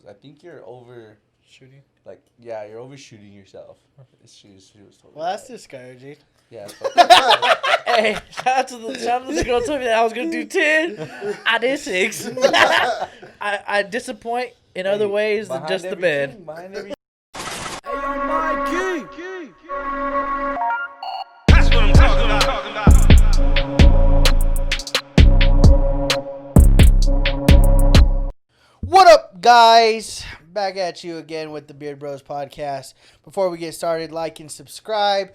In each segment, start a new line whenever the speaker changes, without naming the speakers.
I think you're
Shooting.
you're overshooting yourself. She was totally
Well, that's
right.
discouraging.
Yeah.
Hey, shout out to the girl told me that I was gonna do 10. I did 6. I disappoint in other ways than just the bed.
Behind every
Hey, yo, Mikey.
That's what I'm talking about.
What up, guys? Back at you again with the Beard Bros podcast. Before we get started, like and subscribe.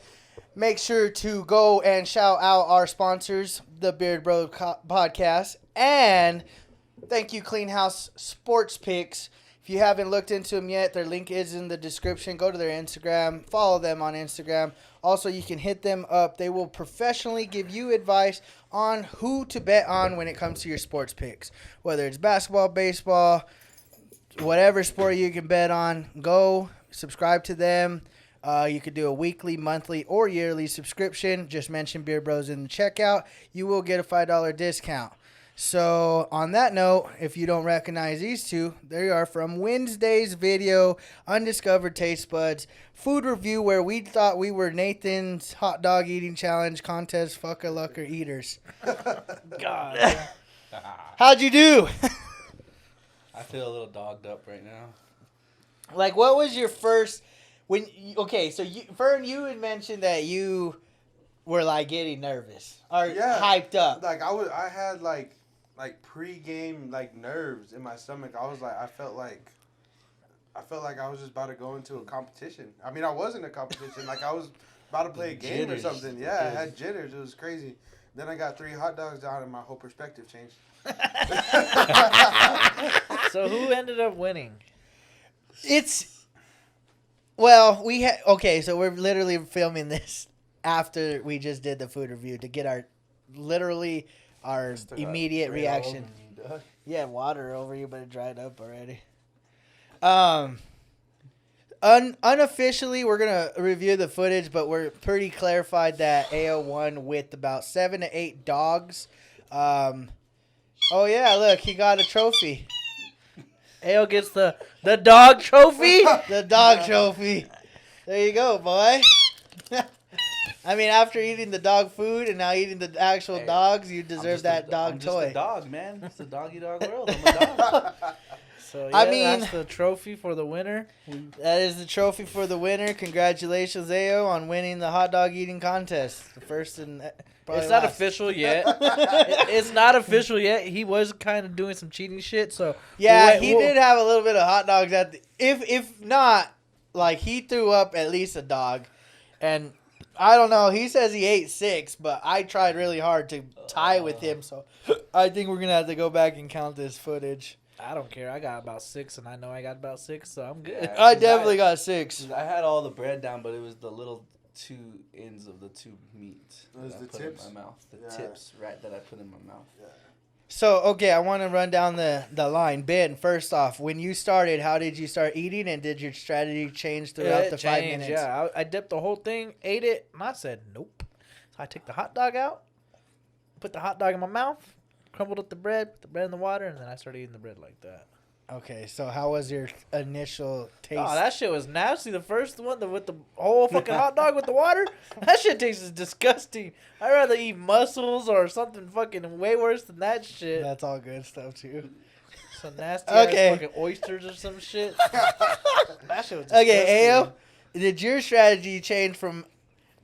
Make sure to go and shout out our sponsors, the Beard Bros podcast, and thank you, Clean House Sports Picks. If you haven't looked into them yet, their link is in the description. Go to their Instagram. Follow them on Instagram. Also, you can hit them up. They will professionally give you advice on who to bet on when it comes to your sports picks. Whether it's basketball, baseball, whatever sport you can bet on, go subscribe to them. You could do a weekly, monthly, or yearly subscription. Just mention Beard Bros in the checkout. You will get a $5 discount. So, on that note, if you don't recognize these two, they are from Wednesday's video, Undiscovered Taste Buds, food review where we thought we were Nathan's hot dog eating challenge contest fucker-lucker eaters.
God.
How'd you do?
I feel a little dogged up right now.
Like, what was your first... Fern, you had mentioned that you were, like, getting nervous or hyped up.
Like, I had, like pre-game, like, nerves in my stomach. I felt like I was just about to go into a competition. I mean, I was in a competition. Like, I was about to play a game or something. Yeah, I had jitters. It was crazy. Then I got 3 hot dogs down and my whole perspective changed.
So who ended up winning?
So we're literally filming this after we just did the food review to get our immediate reaction. You had water over you, but it dried up already. Unofficially, we're going to review the footage, but we're pretty clarified that AO won with about 7 to 8 dogs. Oh, yeah, look, he got a trophy.
AO gets the dog trophy.
The dog trophy. There you go, boy. I mean, after eating the dog food and now eating the actual dogs, you deserve that dog toy.
I'm just a dog, man. It's the doggy dog world. I'm a dog.
So, yeah, that's the trophy for the winner.
That is the trophy for the winner. Congratulations, AO, on winning the hot dog eating contest. The first and probably
It's not
last.
official yet. It's not official yet. He was kind of doing some cheating shit. So
yeah, he did have a little bit of hot dogs at the, if not, like, he threw up at least a dog. And I don't know. He says he ate 6, but I tried really hard to tie with him. So I think we're going to have to go back and count this footage.
I don't care. I got about 6, and I know I got about 6, so I'm good.
Yeah.
I definitely got 6.
I had all the bread down, but it was the little 2 ends of the 2 meat.
Those the
I put
tips?
in my mouth. The tips, right, that I put in my mouth.
Yeah.
So, okay, I want to run down the line. Ben, first off, when you started, how did you start eating, and did your strategy change throughout the 5 minutes?
Yeah, I dipped the whole thing, ate it, and I said, nope. So I took the hot dog out, put the hot dog in my mouth, crumbled up the bread, put the bread in the water, and then I started eating the bread like that.
Okay, so how was your initial taste?
Oh, that shit was nasty. The first one with the whole fucking hot dog with the water, that shit tastes disgusting. I'd rather eat mussels or something fucking way worse than that shit.
That's all good stuff, too.
Some nasty
Okay.
ass fucking oysters or some shit. That shit was disgusting.
Okay, Ao, did your strategy change from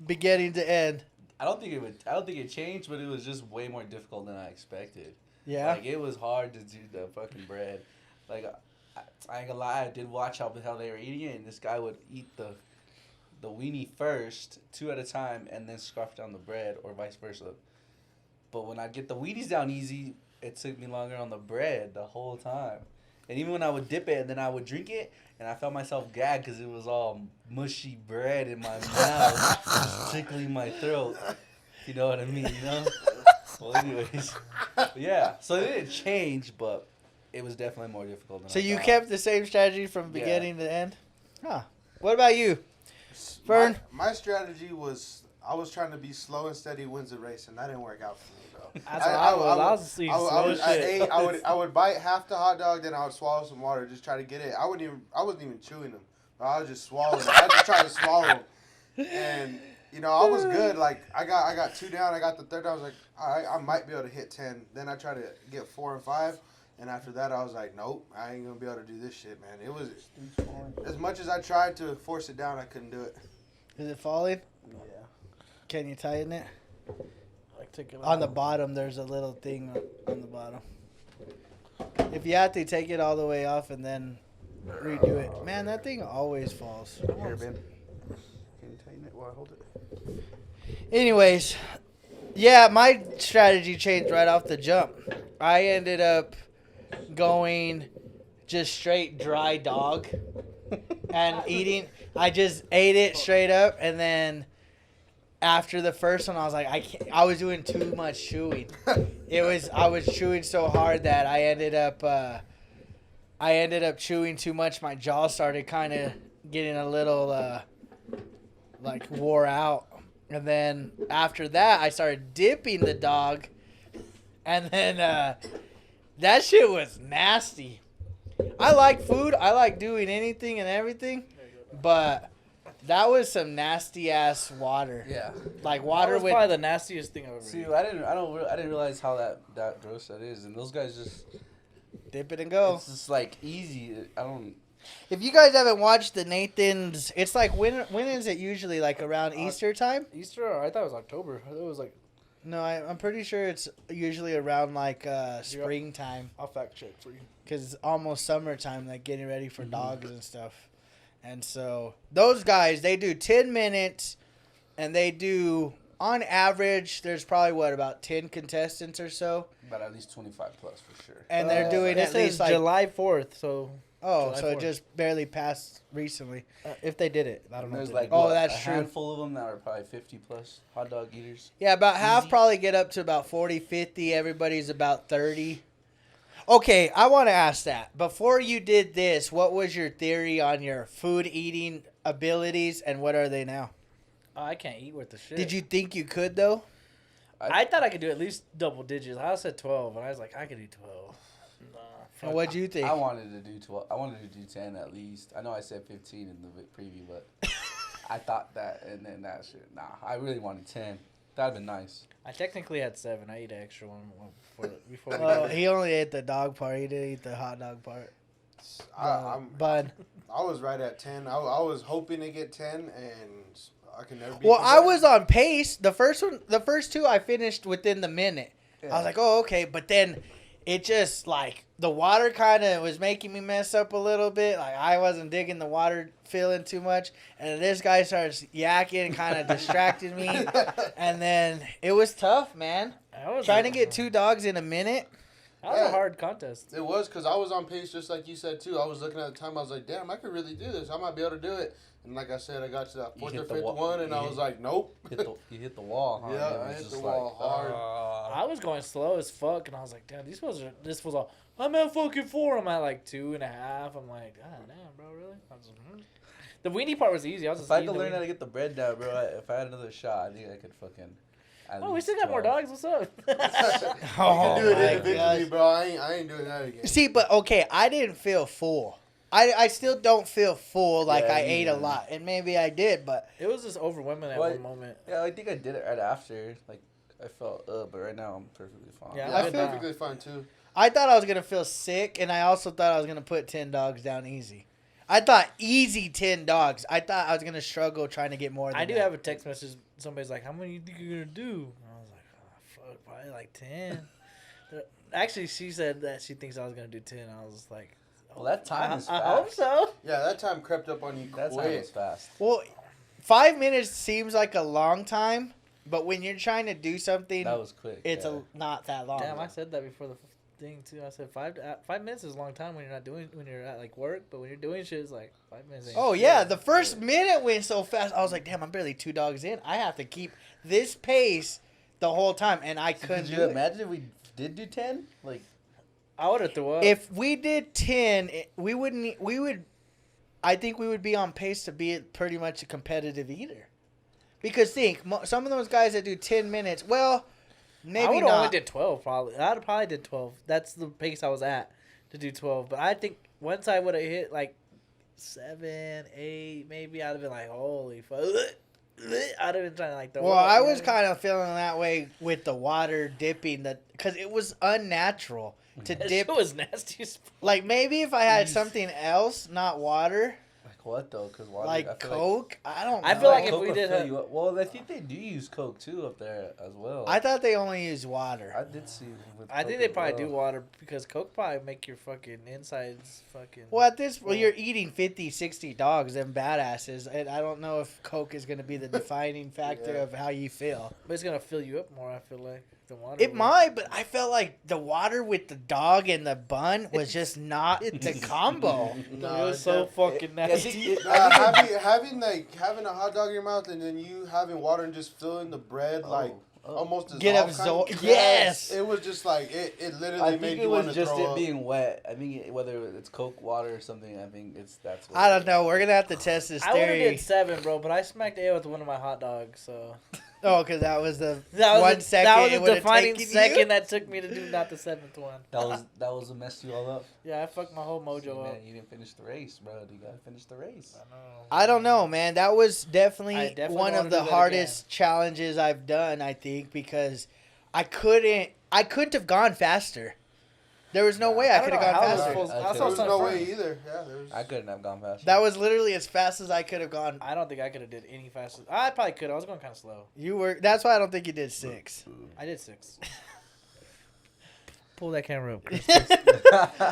beginning to end?
I don't think it changed, but it was just way more difficult than I expected.
Yeah?
Like, it was hard to do the fucking bread. Like, I ain't gonna lie, I did watch how they were eating it, and this guy would eat the weenie first, 2 at a time, and then scarf down the bread, or vice versa. But when I get the weenies down easy, it took me longer on the bread the whole time. And even when I would dip it and then I would drink it, and I felt myself gag because it was all mushy bread in my mouth, just tickling my throat. You know what I mean, you know? Well, anyways. Yeah, so it didn't change, but it was definitely more difficult than
So
I
you
thought.
kept the same strategy from beginning to end? Huh. What about you? Fern?
My strategy was, I was trying to be slow and steady wins the race, and that didn't work out for me, bro.
That's what I was
I would bite half the hot dog, then I would swallow some water, just try to get it. I wasn't even chewing them. I was just swallowing them. I was just trying to swallow them. And, you know, I was good. Like, I got 2 down. I got the third down. I was like, all right, I might be able to hit 10. Then I tried to get 4 and 5. And after that, I was like, nope, I ain't going to be able to do this shit, man. It was, as much as I tried to force it down, I couldn't do it.
Is it falling?
Yeah.
Can you tighten it?
Like, take it
On the bottom, there's a little thing on the bottom. If you have to, take it all the way off and then redo it. Man, that thing always falls.
Here, Ben. Can you tighten it while I hold it?
Anyways, yeah, my strategy changed right off the jump. I ended up going just straight dry dog and eating. I just ate it straight up, and then after the first one, I was like, I was doing too much chewing. I was chewing so hard that I ended up chewing too much. My jaw started kind of getting a little like wore out. And then after that, I started dipping the dog. And then that shit was nasty. I like food. I like doing anything and everything. But that was some nasty ass water.
Yeah.
Like
That
water
was
with.
probably the nastiest thing I've ever
See,
eaten.
I didn't realize how that gross that is, and those guys just
Dip it and go.
it's just like easy. I don't.
If you guys haven't watched the Nathan's, it's like when is it usually, like around Easter time?
Easter? Or I thought it was October. I thought it was like,
No, I'm pretty sure it's usually around like springtime,
I'll fact check for you.
because it's almost summertime, like getting ready for dogs and stuff. And so those guys, they do 10 minutes, and they do, on average, there's probably about 10 contestants or so,
But at least 25 plus for sure.
and they're doing
it
at
says
least like
July 4th, so
oh,
July
so it
4th.
just barely passed recently.
if they did it, I don't
And
know.
there's
if they
like
did.
Oh, that's
a
true.
handful of them that are probably 50 plus hot dog eaters.
Yeah, about half
Easy.
probably get up to about 40, 50. Everybody's about 30. Okay, I want to ask that. Before you did this, what was your theory on your food eating abilities, and what are they now?
Oh, I can't eat with the shit.
Did you think you could, though?
I thought I could do at least double digits. I said 12, and I was like, I could do 12. Nah,
And what'd you think?
I wanted to do 12. I wanted to do 10 at least. I know I said 15 in the preview, but I thought that, and then that shit. Nah, I really wanted 10. That'd been nice.
I technically had 7. I ate an extra one before.
Oh, he only ate the dog part. He didn't eat the hot dog part. Bun.
I was right at 10. I was hoping to get 10, and I can never be.
Well, I was on pace. The first two, I finished within the minute. I
Yeah.
was like, oh, okay. But then it just, like, the water kind of was making me mess up a little bit. Like, I wasn't digging the water feeling too much. And this guy starts yakking and kind of distracted me. And then it was tough, man. Trying to get 2 dogs in a minute.
That was a hard contest.
It was because I was on pace just like you said, too. I was looking at the time. I was like, damn, I could really do this. I might be able to do it. And like I said, I got to that
You
4th
hit
or
the
5th
wall.
one, and
You
I
hit-
was like, nope.
You hit the wall, huh?
Yeah,
And it
I
was
hit
just
the wall hard.
I was going slow as fuck, and I was like, damn, this was all. I'm at fucking 4. I'm at like 2.5. I'm like, god damn, bro, really? I was like, The weenie part was easy. I was just
If I
eating
could
the
learn how
weenie.
to get the bread down, bro, if I had another shot, I think I could fucking. at
Oh, we
least
still got more
12.
dogs. What's up?
Oh,
You can do it
my
individually,
gosh.
bro. I ain't doing that again.
See, but okay, I didn't feel full. I still don't feel full like
Yeah,
I
me
ate a
neither.
lot. And maybe I did, but
It was just overwhelming at
What?
one moment.
Yeah, I think I did it right after. Like, I felt, but right now I'm perfectly fine.
Yeah,
Yeah,
I
I
feel-
feel perfectly fine, too.
I thought I was going to feel sick, and I also thought I was going to put 10 dogs down easy. I thought easy 10 dogs. I thought I was going to struggle trying to get more than
I do
that.
have a text message. Somebody's like, how many do you think you're going to do? And I was like, oh, fuck, probably like 10. Actually, she said that she thinks I was going to do 10. I was just like,
Well, that time is
I
fast.
hope so.
Yeah, that time crept up on you
That time
quick.
was fast.
Well, 5 minutes seems like a long time, but when you're trying to do something,
That was quick.
it's
yeah.
not that long.
Damn, I said that before the thing too. I said 5 minutes is a long time when you're at like work, but when you're doing shit, it's like 5 minutes. ain't
Oh,
shit.
yeah. The first minute went so fast. I was like, damn, I'm barely 2 dogs in. I have to keep this pace the whole time, and I couldn't
Could you
do it.
imagine if we did do 10? Like,
I would have threw up.
If we did 10, I think we would be on pace to be pretty much a competitive eater. Because think, some of those guys that do 10 minutes, well,
I
maybe
would have only
not.
did 12 probably. I'd probably did 12. That's the pace I was at to do 12. But I think once I would have hit like 7, 8, maybe I'd have been like, holy fuck. I'd have been trying to like throw
Well,
up,
I
you
was
know?
kind of feeling that way with the water dipping, because it was unnatural to
That
dip.
shit was nasty as fuck.
Like maybe if I had
Jeez.
something else, not water,
Like what though? Because water.
like
I feel
Coke. I don't know.
I feel like if
Coke
we
will
did
fill
have-
you up. Well, I think they do use Coke too up there as well.
I thought they only use water.
I did see. With
I think
Coke
they
as
probably
well.
do water because Coke probably make your fucking insides fucking.
Well, at this, you're eating 50, 60 dogs, them badasses, and I don't know if Coke is going to be the defining factor
Yeah.
of how you feel.
But it's gonna fill you up more. I feel like the water.
It
will.
might, but I felt like the water with the dog and the bun was just not the combo.
It
No,
was so fucking nasty.
Having a hot dog in your mouth and then you having water and just filling the bread almost dissolve.
Get absorbed. Yes.
It was just like it literally
I
made
think
you
it
want
was
to
just
throw
it
up.
being wet. I think whether it's Coke, water, or something. I think that's. What
I don't know. We're going to have to test this
I would have
theory.
did 7, bro, but I smacked A with one of my hot dogs, so
Oh, because that was the
that was
1
a,
second
that was
it
a
would have
defining
taken
second
you.
that took me to do not the 7th one.
That was a mess you all up.
Yeah, I fucked my whole
See,
mojo
man,
up.
you didn't finish the race, bro. You gotta finish the race.
I know.
I don't know, man. That was definitely,
I definitely
one
wanna
of
do
the
that
hardest challenges I've done, I think, because I couldn't have gone faster. There was no way I
don't
could have
know
gone
how it was
faster.
supposed-
I
I
could've-
saw
There was
some
no
friends.
way either. Yeah, there was.
I couldn't have gone faster.
That was literally as fast as I could have gone.
I don't think I could have did any faster. I probably could. I was going kind of slow.
You were. That's why I don't think you did 6.
I did 6. Pull that camera up.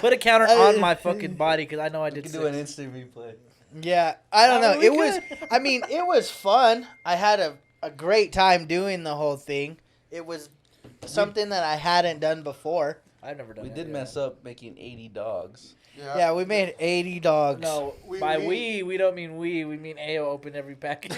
Put a counter on my fucking body because I know I
You
did
can
6.
do an instant replay.
Yeah, I don't know.
we
It was.
could.
I mean, it was fun. I had a great time doing the whole thing. It was something that I hadn't done before.
I've never done
We
that.
did mess up making 80 dogs.
Yeah, we made 80 dogs.
No,
We-
by
we-
we don't mean we. We mean AO open every package.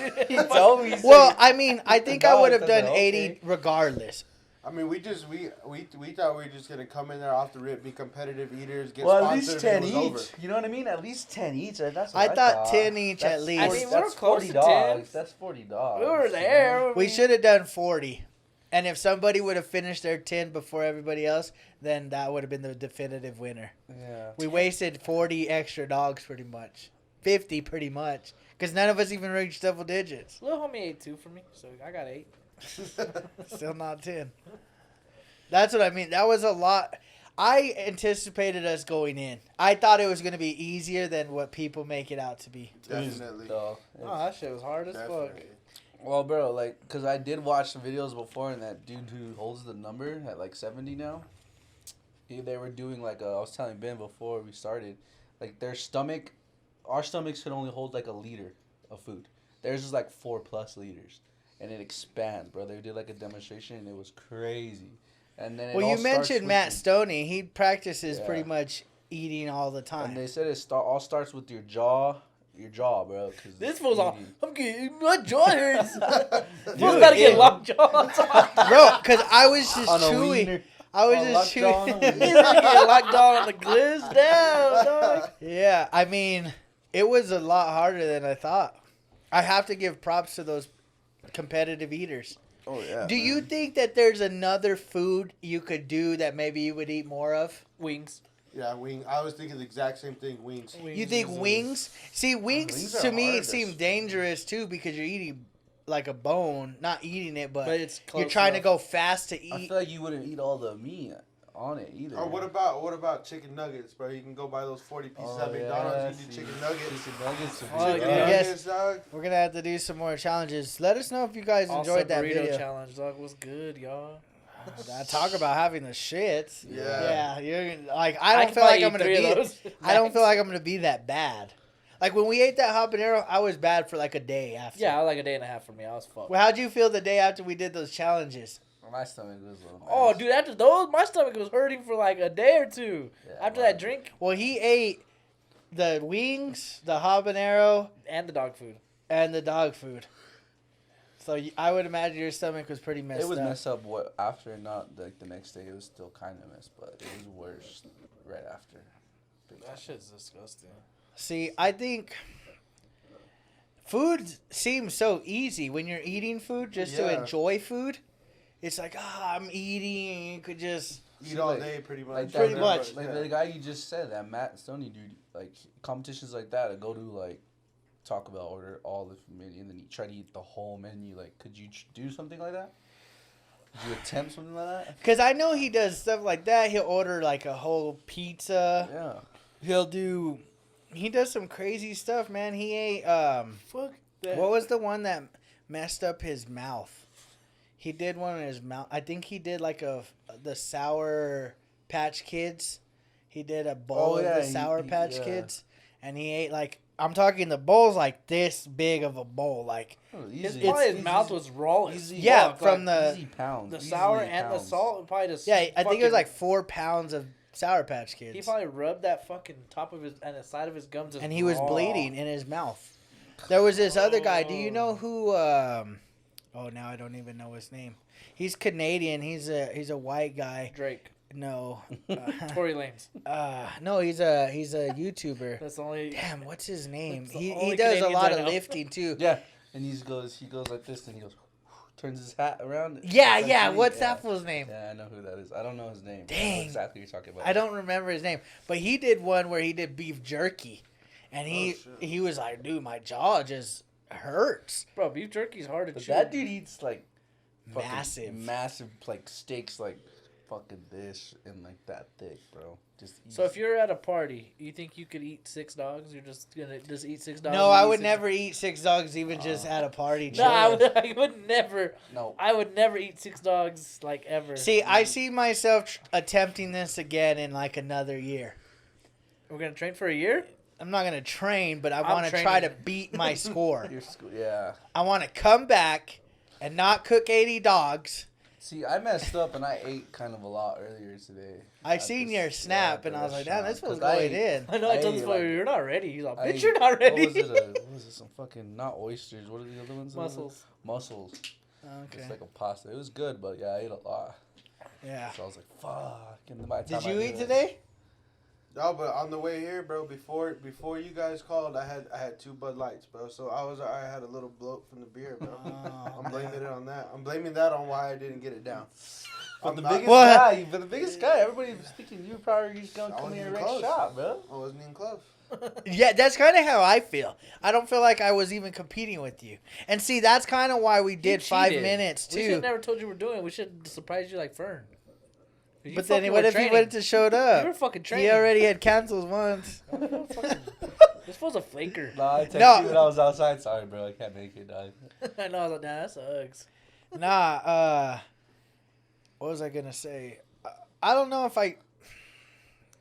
told me.
Well, I mean, I think I
Dogs,
would have
I
done
said,
80
okay.
regardless.
I mean, we thought we were just gonna come in there off the rip, be competitive eaters, get
Well, at
sponsored,
least
and
10
it was
each.
over.
You know what I mean? At least 10 each. That's what
I thought 10 each at least.
I mean, we were
that's
close
40
to
dogs.
10.
That's 40 dogs.
we were
you
there.
know?
We should have done 40. And if somebody would have finished their 10 before everybody else, then that would have been the definitive winner.
Yeah.
We wasted 40 extra dogs pretty much. 50 pretty much. Because none of us even reached double digits.
Little homie ate 2 for me, so I got 8.
Still not 10. That's what I mean. That was a lot. I anticipated us going in. I thought it was going to be easier than what people make it out to be.
Definitely.
So,
Oh, that shit was hard as fuck.
Definitely.
well, bro, like, because I did watch the videos before, and that dude who holds the number at like 70 now, they were doing like, I was telling Ben before we started, like our stomachs could only hold like a liter of food. Theirs is like 4+ liters. And it expands, bro. They did like a demonstration, and it was crazy. And then
Well, you mentioned Matt Stoney. He practices
Yeah.
pretty much eating all the
And
time.
they said all starts with your jaw, bro. 'Cause
This fool's all,
eating.
I'm getting, my jaw hurts. Fool's
Dude,
gotta get
it-
lockjaw.
Bro, because I was just
On a
chewing.
wiener.
I was
On
just
lockjaw on a
chewing.
wiener.
He's gonna get locked down on the glizz down, dog.
Yeah, I mean, it was a lot harder than I thought. I have to give props to those competitive eaters.
Oh yeah.
Do you think that there's another food you could do that maybe you would eat more of?
Wings.
Yeah, wing. I was thinking the exact same thing. Wings.
You think
is-
wings? See, wings
Wings
to
are
me
hard
it
to
seems
s-
dangerous too because you're eating like a bone, not eating it, but,
But it's
you're
close
trying to
enough.
go fast to
I
eat.
feel like you wouldn't eat all the meat on it either.
Or what about chicken nuggets, bro? You can go buy those 40 pieces
Oh,
at McDonald's.
yeah,
You do
see.
chicken nuggets.
Chicken nuggets. would be
Oh,
good.
Chicken
yeah.
Yes.
nuggets, dog.
We're gonna have to do some more challenges. Let us know if you guys
Also,
enjoyed that
burrito
video.
challenge, dog, was good, y'all.
Talk about having the shits.
Yeah.
You're like I don't
could
feel like
probably
I'm
eat
gonna
3
be.
of those.
I don't feel like I'm gonna be that bad. Like when we ate that habanero, I was bad for like a day after.
Yeah, like a day and a half for me. I was fucked.
Well, how'd you feel the day after we did those challenges?
My stomach was a little.
Oh,
messed.
dude, after those, my stomach was hurting for like a day or two.
Yeah,
After
well,
that drink
Well, he ate the wings, the habanero,
and the dog food.
and the dog food. So I would imagine your stomach was pretty messed
It was
up.
messed up after, not like the next day. It was still kind of messed, but it was worse right after.
That shit's disgusting.
See, I think food seems so easy when you're eating food just to
Yeah.
enjoy food. It's like, I'm eating. You could just.
Eat all day, pretty much.
Like
Pretty
that,
much.
Like
Yeah.
the guy you just said, that Matt Stoney dude. Like competitions like that, I go to like Taco Bell, order all the menu, and then you try to eat the whole menu. Like, could you do something like that? Could you attempt something like that?
Because I know he does stuff like that. He'll order like a whole pizza.
Yeah.
He does some crazy stuff, man. He ate,
Fuck that.
what was the one that messed up his mouth? He did one in his mouth. I think he did like the Sour Patch Kids. He did a bowl of the Sour Patch Kids. And he ate like, I'm talking the bowl's like this big of a bowl. Like,
His
Easy.
mouth was raw as
easy.
yeah,
fuck,
from
like,
Easy pounds.
the
Easily
sour and the
pounds.
salt. Probably just
yeah, I think it was
fucking-
like 4 pounds of Sour Patch Kids.
He probably rubbed that fucking top of his and the side of his gums.
And he was bleeding in his mouth. There was this other guy. Do you know who? Now I don't even know his name. He's Canadian. He's a white guy.
Drake,
No,
Tory Lanez.
no, he's a YouTuber.
That's the only.
Damn, what's his name?
That's the
He
only
does a
Canadians
lot
I
of
know.
lifting too.
Yeah, and he goes like this, and he goes, turns his hat around.
Yeah,
Like
yeah.
me.
What's
Yeah.
that fool's name?
Yeah, I know who that is. I don't know his name. I know
Dang.
exactly what you're talking about.
I don't remember his name, but he did one where he did beef jerky, and
Oh, shit.
he was like, dude, my jaw just hurts.
Bro, beef jerky's hard to
But
chew.
that dude eats like fucking
Massive.
like steaks like fucking this and like that thick, bro. Just
So if you're at a party, you think you could eat 6 dogs? You're just gonna eat 6 dogs?
No,
and
I
eat
would
6
neuld eat 6 dogs even just at a party.
No, I
chilling.
would, I would never.
no,
I would never eat 6 dogs like ever.
See, I see myself attempting this again in like another year.
We're gonna train for a year.
I'm not gonna train, but I
I'm
want to try to
training.
beat my score.
yeah.
I want to come back and not cook 80 dogs.
See, I messed up and I ate kind of a lot earlier today.
I
At
seen
this-
your snap
at
and
the
I was like, damn, this
restaurant,
was
'cause
going in.
I know. I
I
told
ate,
this
like-
boy, you're not ready. He's like,
I
bitch,
ate-
you're not ready.
What was it? Some fucking not oysters. What are the other ones?
Mussels.
Mussels.
Okay.
It's like a pasta. It was good, but yeah, I ate a lot.
Yeah.
So I was like, fuck. And then by the time
Did
I
you
did
eat
it-
today?
No, but on the way here, bro, before you guys called, I had 2 Bud Lights, bro. So I had a little bloat from the beer, bro.
Oh,
I'm blaming it on that. I'm blaming that on why I didn't get it down.
But
I'm
the
not-
biggest
Well,
guy, everybody was thinking you probably just gonna
I
come
wasn't
here and
even
wreck
close.
shop, bro.
I wasn't even close.
Yeah, that's kind of how I feel. I don't feel like I was even competing with you. And see, that's kind of why we did 5
cheated.
minutes
We should
too.
have never told you we're doing. We should surprise you like Fern. You
But
fucking
then
were
what if he
training.
would have showed
You were
up?
fucking
He
training.
already had canceled once.
This was a flaker.
Nah, I texted
No.
you when I was outside. Sorry, bro. I can't make it, dog.
I know. I was like, nah, that sucks.
Nah, what was I gonna say? I don't know if I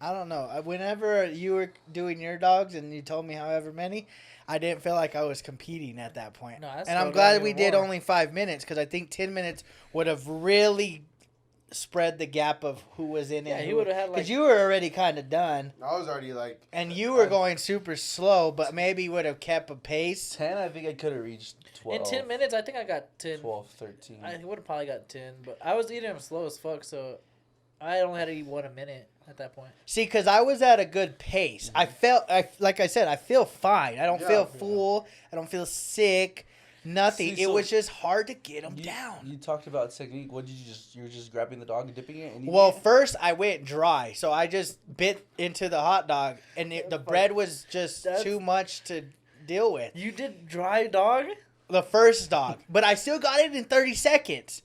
don't know. Whenever you were doing your dogs and you told me however many, I didn't feel like I was competing at that point.
No, that's
and I'm
slowed
glad
down
we
even
did
more.
only 5 minutes because I think 10 minutes would have really spread the gap of who was in it.
Yeah, he would have had like.
Because you were already kind of done,
I was already like,
and you were going super slow, but maybe would have kept a pace.
10, I think I could have reached 12.
in 10 minutes, I think I got 10.
12, 13.
I would have probably got 10, but I was eating them slow as fuck, so I only had to eat 1 a minute at that point.
See, because I was at a good pace. I felt, like I said, I feel fine. I don't
Yeah.
feel full. I don't feel sick. Nothing.
See,
It
so
was just hard to get them
you,
down.
You talked about technique. What did you were just grabbing the dog and dipping it? And
Well,
eating it?
first I went dry, so I just bit into the hot dog, and the bread was just
That's-
too much to deal with.
You did dry dog?
The first dog, but I still got it in 30 seconds.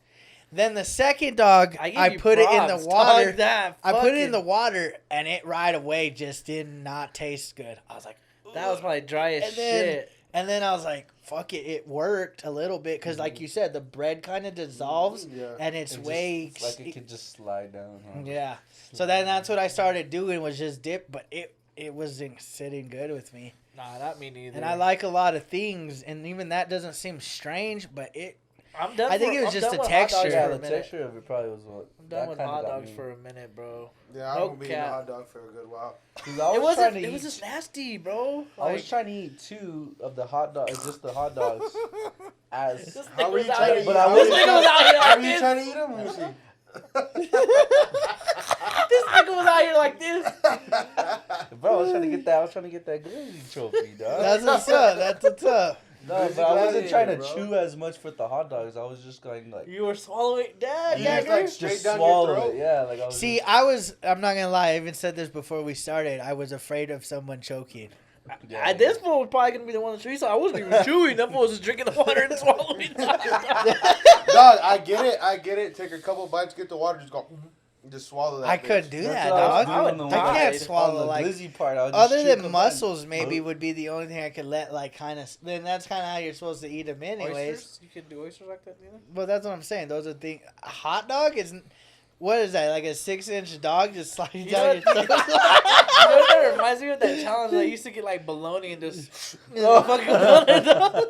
Then the second dog, I
give you
put it in
props,
the water.
dog, that
I put it in
fucking-
the water, and it right away just did not taste good. I was like,
That was probably dry as
And then-
shit.
and then I was like, fuck it, it worked a little bit because, like you said, the bread kind of dissolves,
Yeah.
and it's
It
way
just, it's like it could just slide down. Huh?
yeah. So then that's what I started doing was just dip, but it wasn't sitting good with me.
Nah, not me neither.
And I like a lot of things, and even that doesn't seem strange, but
I'm done.
I think it was
I'm
just
done
the
with hot dogs
texture.
Yeah,
for a
the
minute.
texture of it probably was what.
I'm done
that
with
kinda
hot
got
dogs
me.
for a minute, bro.
yeah, I'm
No
gonna be eating a
cap.
hot dog for a good while.
'Cause I
It
was trying
wasn't.
to
It was
eat-
just nasty, bro.
I was
Like,
trying to eat 2 of the hot dogs, just the hot dogs, as
This
How
nigga
were
was
you
out
trying to
here.
eat?
But I
How
was-
were you
This nigga was out here
How
like
were you
this.
trying to eat them? Let me see.
This nigga was out here like this.
Bro, I was trying to get that glazing trophy, dog.
That's what's up. That's what's up.
No, but I wasn't trying to chew as much for the hot dogs. I was just going like
You were swallowing, Dad.
You
Dad,
just, like,
you're-
straight
just
down your
swallow
throat?
it. Yeah, like I was.
See, I'm not gonna lie. I even said this before we started. I was afraid of someone choking.
Yeah,
This fool was probably gonna be the one that so I wasn't even chewing. That fool was just drinking the water and swallowing.
Dog, I get it. Take a couple bites, get the water, just swallow that.
I
bitch.
couldn't do
That's
that,
what I was
dog.
doing on the
I
one-
can't
on
swallow
the
like.
glizzy part. I was just
Other
chew a
than
couple
mussels,
bites.
maybe would be the only thing I could let like kind of. Then that's kind of how you're supposed to eat them, anyways.
Oysters? You can do oysters like that, neither?
But that's what I'm saying. Those are things. A hot dog is. What is that? Like a 6-inch dog just sliding
You
down
know
your
what-
throat?
You know what that reminds me of? That challenge that I used to get like bologna and just fucking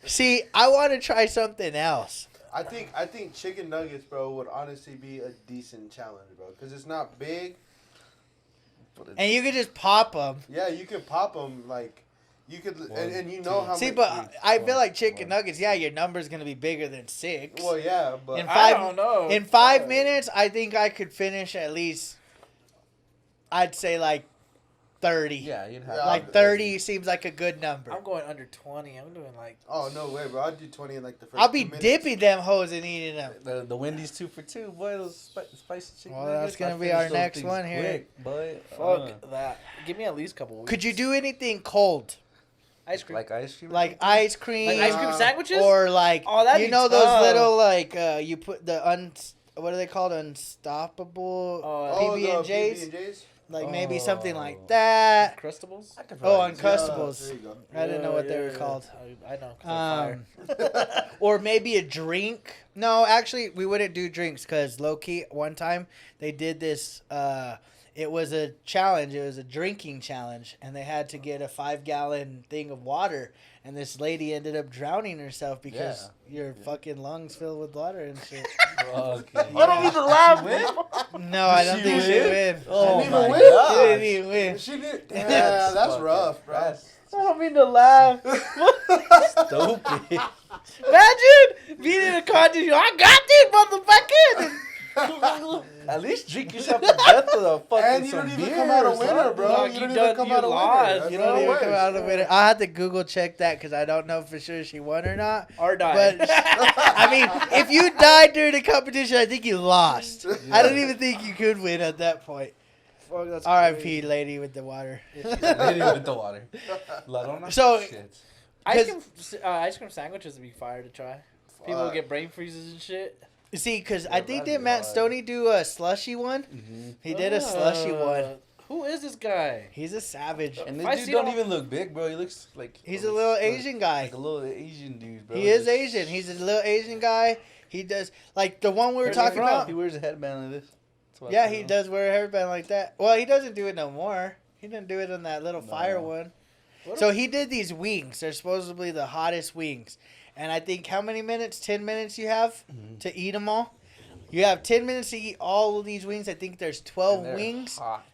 See, I want to try something else.
I think chicken nuggets, bro, would honestly be a decent challenge, bro, because it's not big.
And you could just pop them.
Yeah, you could pop them like. You could, and you know how
See,
many.
but I feel like chicken nuggets. Yeah, your number's gonna be bigger than 6.
Well, yeah, but
In
I
5
don't know.
In 5 minutes, I think I could finish at least. I'd say like 30.
Yeah, you'd have
Yeah,
Like 30 seems like a good number.
I'm going under 20. I'm doing like.
oh no way, bro! I'd do 20 in like the first.
I'll be
2 minutes.
dipping them hoes and eating them.
the Wendy's 2 for 2, boy. Those spicy chicken.
Well, that's
nuggets,
gonna
I
be
finish
our
those
next
things
one here.
quick, boy.
Fuck that. Give me at least a couple weeks.
Could you do anything cold,
ice cream?
Like ice cream. or
like
something?
ice cream,
Like ice cream sandwiches?
or like
Oh, that'd
you
be
know
tough.
those little like you put the what are they called? Unstoppable
Oh,
PB and J's.
PB&Js?
Like maybe something
Oh.
like that.
Crustables?
I could
Oh,
probably-
Uncrustables.
There you go.
I didn't know what they were called.
I know. 'Cause they're fire.
Or maybe a drink. No, actually, we wouldn't do drinks because low key one time they did this. It was a challenge. It was a drinking challenge, and they had to get a 5-gallon thing of water. And this lady ended up drowning herself because your fucking lungs filled with water and shit.
Okay.
I don't even laugh.
No, I don't
she
think she
win?
win.
Oh
Didn't
my
even win?
She
god.
didn't even win.
She did. Yeah,
That's
that's
fucking-
rough, bro.
That's
I don't mean to laugh.
stupid.
Imagine being in a contest. I got this motherfucker.
At least drink yourself to death with a fucking
And you
some
don't even
beer
come out a
or
winner,
something.
bro.
Dog,
You
you
don't
done-
even come
you
out a
lost.
winner. That's
You
no
don't even
worse.
come out of it. I'll have to Google check that because I don't know for sure she won or not.
Or die.
But I mean, if you died during the competition, I think you lost. I don't even think you could win at that point.
Fuck, that's
R.I.P.
crazy.
lady with the water.
Lady with the water. Blood on her?
So-
Shit.
Ice cream sandwiches would be fire to try. People get brain freezes and shit.
See, because
Yeah,
I think
that'd
did
be
Matt
hard.
Stoney do a slushy one?
Mm-hmm.
He did a slushy one.
Who is this guy?
He's a savage.
And
If I
this dude
see
don't
him-
even look big, bro. He looks like
He's a little Asian guy.
like a little Asian dude, bro.
He is
Just-
Asian. He's a little Asian guy. He does like the one we were
Where's he
talking
from?
about.
He wears a headband like this. That's what I
Yeah,
think
he
of.
does wear a hairband like that. Well, he doesn't do it no more. He didn't do it on that little
No.
fire one.
What
So he did these wings. They're supposedly the hottest wings. And I think how many minutes? 10 minutes you have
Mhm.
to eat them all? You have 10 minutes to eat all of these wings. I think there's 12
And they're
wings.
Hot.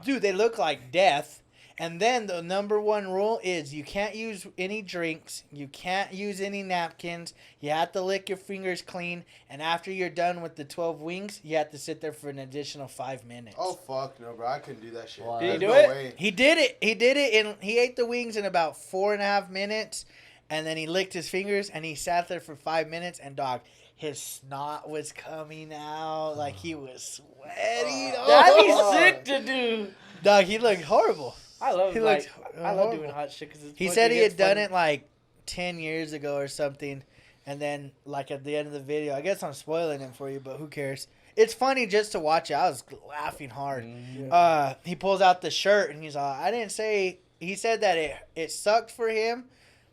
Dude, they look like death. And then the number one rule is you can't use any drinks. You can't use any napkins. You have to lick your fingers clean. And after you're done with the 12 wings, you have to sit there for an additional 5 minutes.
Oh fuck no, bro! I couldn't do that shit.
Why?
Did he
There's
do
no
it?
way.
He did it. He did it, and he ate the wings in about 4.5 minutes. And then he licked his fingers, and he sat there for 5 minutes. And dog, his snot was coming out like he was sweating.
That'd be
Oh.
sick to do.
Dog, he looked horrible.
I love
He
like
looked
I love
horrible.
doing hot shit because
He said he had done it like 10 years ago or something. And then, like, at the end of the video, I guess I'm spoiling it for you, but who cares? It's funny just to watch it. I was laughing hard.
Mhm.
He pulls out the shirt, and he's like, I didn't say... He said that it sucked for him,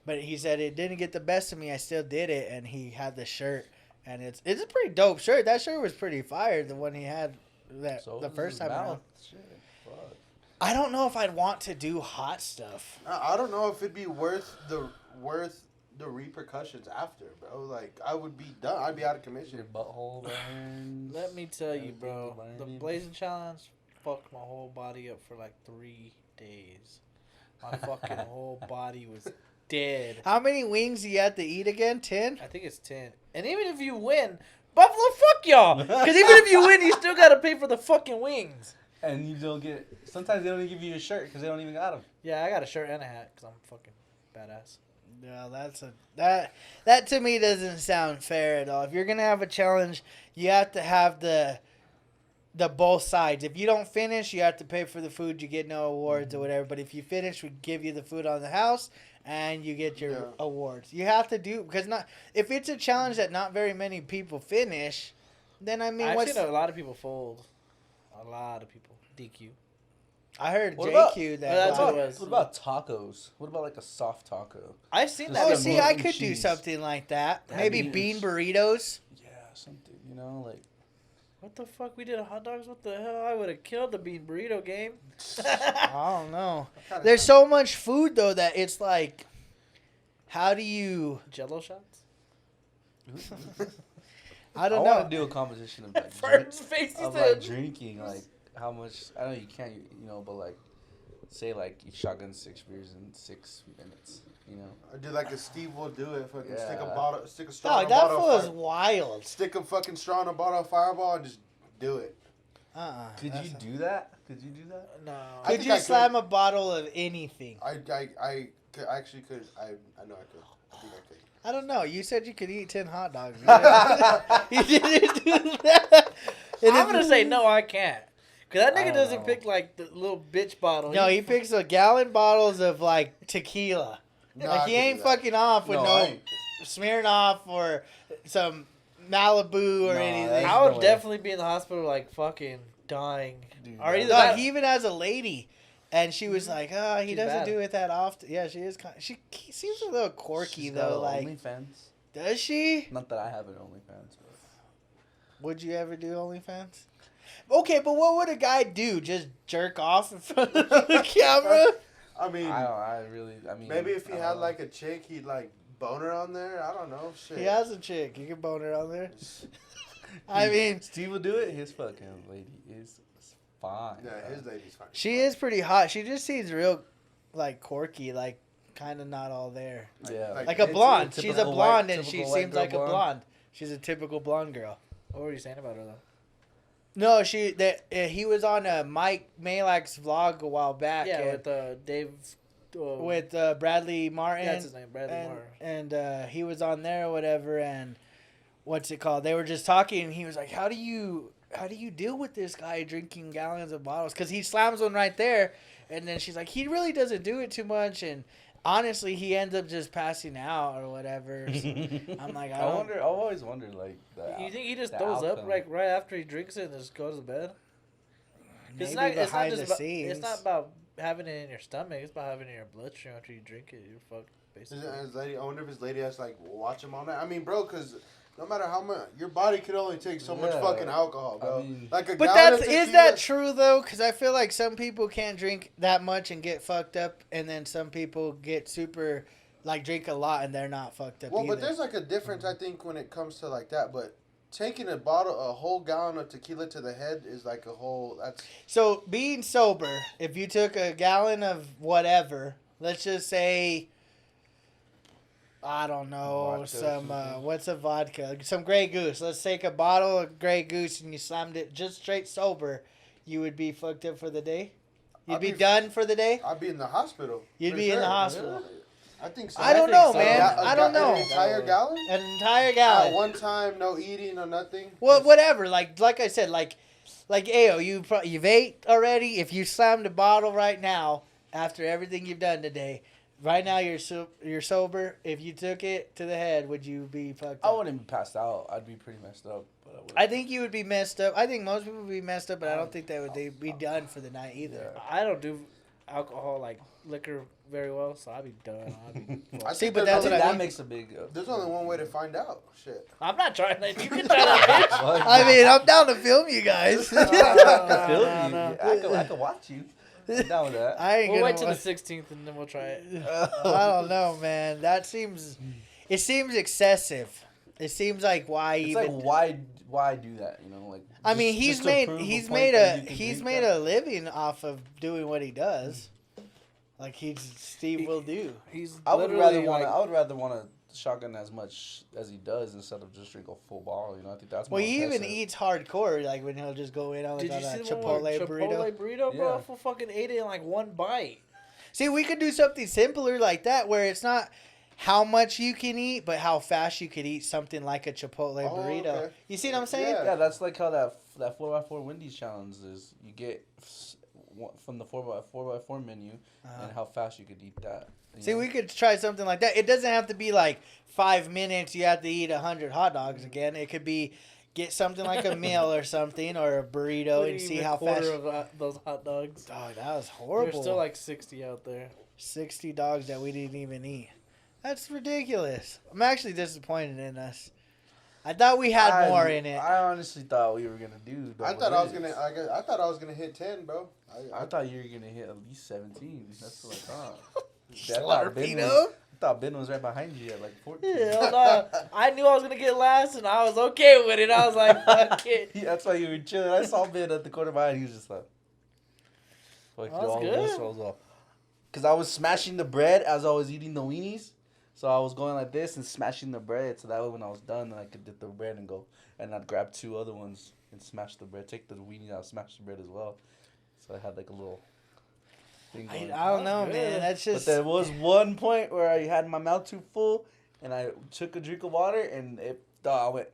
but he said it didn't get the best of me. I still did it, and he had the shirt. And it's a pretty dope shirt. That shirt was pretty fire, the one he had
So
the
was
first
his
time around.
mouth. Shit. Fuck.
I don't know if I'd want to do hot stuff.
I don't know if it'd be worth the repercussions after, bro. Like I would be done. I'd be out of
Your
commission.
butthole burns.
Let me tell you,
Everything's
bro. The
burning.
blazing challenge fucked my whole body up for like 3 days. My fucking whole body was dead.
How many wings do you have to eat again? 10?
I think it's 10. And even if you win, Buffalo, fuck y'all. Because even if you win, you still got to pay for the fucking wings.
And you don't get. Sometimes they don't even give you a shirt because they don't even got them.
Yeah, I got a shirt and a hat because I'm fucking badass.
Yeah, that to me doesn't sound fair at all. If you're gonna have a challenge, you have to have the both sides. If you don't finish, you have to pay for the food. You get no awards or whatever. But if you finish, we give you the food on the house and you get your awards. You have to do because if it's a challenge that not very many people finish, then I mean,
I've
what's
seen a lot of people fold. A lot of people DQ.
I heard
What
JQ
about-
that.
that's
got-
what it was.
What about tacos? What about like a soft taco?
I've seen
Just
that.
Oh,
like
see,
meat
I
and
could do
cheese.
something like that.
That'd
Maybe
be-
bean burritos.
Yeah, something. You know, like.
What the fuck? We did hot dogs? What the hell? I would have killed the bean burrito game.
I don't know. There's so much food though that it's like, how do you?
Jello shots?
I don't
want
know.
to do a competition of like,
First face he
of
said.
like drinking, like how much. I know you can't, you know, but like, say like you shotgun 6 beers in 6 minutes. You know.
I do like a Steve will do it. Fucking
Yeah.
stick a straw in
Dog,
a
that
bottle.
fool
of
is
fire,
wild.
stick a fucking straw in a bottle of Fireball and just do it.
Could you do that? Could you do that?
No.
I
Could
think
you
I could.
slam a bottle of anything?
I actually could. I know I could. I think I could.
I don't know. You said you could eat 10 hot dogs. You didn't do that. And
I'm
if-
gonna say no, I can't. Cause that
I
nigga
don't
doesn't
know.
pick like the little bitch bottle.
No, he picks a gallon bottles of like tequila.
No,
Like
I
he
could do
ain't
that.
fucking off with
No, I
no
ain't.
Smirnoff or some Malibu or
No,
anything.
that's-
I would
no way.
definitely be in the hospital like fucking dying.
Dude,
Or either
No,
that,
he even has a lady, and she was like, "Oh, he
She's
doesn't
bad.
do it that often." Yeah, she is. She seems a little quirky
She's got
though.
a
Like,
OnlyFans.
does she?
Not that I have an OnlyFans. But
Would you ever do OnlyFans? Okay, but what would a guy do? Just jerk off in front of the camera?
I mean,
I mean.
maybe if he
I
had
don't
like a chick, he'd like boner on there. I don't know. Shit.
He has a chick. You can bone her on there. I mean,
Steve will do it. His fucking lady is fine.
Yeah,
bro.
his lady's fine.
she is pretty hot. She just seems real, like, quirky, like, kind of not all there.
Yeah.
Like a
it's
blonde. She's a
typical
blonde,
white-
and she
typical white
seems
girl
like a
blonde.
blonde. She's a typical blonde girl.
what were you saying about her though?
No, he was on a Mike Malak's vlog a while back.
Yeah,
and-
with Dave.
with Bradley Martin.
Yeah, that's his name, Bradley Martin.
And he was on there or whatever. And what's it called? They were just talking, and he was like, "How do you deal with this guy drinking gallons of bottles?" Because he slams one right there, and then she's like, "He really doesn't do it too much." And honestly, he ends up just passing out or whatever. So I'm like, I don't.
I've always wondered like that.
You think he just
the
throws up
outcome.
like right after he drinks it and just goes to bed?
Maybe
It's not
behind
just
the
about,
scenes.
it's not about having it in your stomach. It's about having it in your bloodstream after you drink it. You're fucked, basically.
His lady, I wonder if his lady has to like watch him all night. I mean, bro, because no matter how much your body could only take so much
Yeah.
fucking alcohol, bro.
I mean-
like a
But
gallon
that's
of
is
tequila-
that true though? Because I feel like some people can't drink that much and get fucked up, and then some people get super, like drink a lot and they're not fucked up.
Well,
either.
but there's like a difference, I think, when it comes to like that. But taking a whole gallon of tequila to the head is like a whole. That's
So being sober, if you took a gallon of whatever, let's just say, I don't know,
Vodka,
some
something.
what's a vodka? Some Grey Goose. Let's take a bottle of Grey Goose and you slammed it just straight sober, you would be fucked up for the day. You'd
I'd
be
be-
done for the day.
I'd be in the hospital.
You'd
for
be in the
sure.
hospital.
I think so.
I don't
think
know,
so.
man. I don't
An
know.
entire gallon.
An entire
At
gallon.
one time, no eating, no nothing.
Well, whatever. Like I said, like Ayo, you've ate already. If you slammed a bottle right now after everything you've done today, right now you're sober. If you took it to the head, would you be fucked
I
up?
wouldn't be passed out. I'd be pretty messed up. But I would.
I think you would be messed up. I think most people would be messed up, but I don't think they'd be done for the night either.
Yeah.
I don't do alcohol like liquor very well, so I'd be done. I'd be
I
See,
think
but
there's
that's
only
what I
that
one-
makes a big.
There's only one way to find out. Shit.
I'm not trying that. You can try that, bitch.
I mean, I'm down to film you guys.
Feel you.
no.
I could watch you. I'm down with that.
I ain't
We'll
gonna
wait till the
watch-
16th and then we'll try it.
I don't know, man. That seems. It seems excessive. It seems like why
It's
even.
like why do that? You know, like.
I mean,
just
he's
to
made
prove a
he's
point
made
that
a
you can
he's
drink
made
that.
a living off of doing what he does. like Steve will do.
He's
I would
literally
rather want to shotgun as much as he does instead of just drink a full bottle. You know, I think that's
Well,
more
he even
impressive.
eats hardcore, like when he'll just go in on
Did
like
you
on
see
a
the one with
Chipotle burrito.
bro?
Yeah.
I fucking ate it in like one bite.
See, we could do something simpler like that, where it's not how much you can eat, but how fast you could eat something like a Chipotle
Oh,
burrito.
okay.
You see what I'm saying?
Yeah.
Yeah, that's like how that 4x4 Wendy's challenge is. You get from the 4x4 menu and how fast you could eat that. you
See,
know?
we could try something like that. It doesn't have to be like 5 minutes. You have to eat 100 hot dogs again. It could be get something like a meal or something or a burrito and
Wouldn't
see
even
how fast.
quarter of those hot dogs.
Oh, that was horrible.
There's still like 60 out there.
60 dogs that we didn't even eat. That's ridiculous. I'm actually disappointed in us. I thought we had more in it.
I honestly thought we were gonna do.
I thought I was gonna hit 10, bro.
I thought you were gonna hit at least 17. That's what I thought.
Slurpino?
I thought Ben was right behind you at like 14.
Hell no. I knew I was gonna get last, and I was okay with it. I was like, fuck it.
Yeah, that's why you were chilling. I saw Ben at the corner behind. He was just like, fuck
That
you,
was
all
good.
this rolls off. Because I was smashing the bread as I was eating the weenies. So I was going like this and smashing the bread. So that way when I was done, I could dip the bread and go. And I'd grab 2 other ones and smash the bread. Take the weenies out, smash the bread as well. So I had like a little thing going.
I don't know,
Good.
man. That's
But
just.
there was one point where I had my mouth too full, and I took a drink of water, and I went,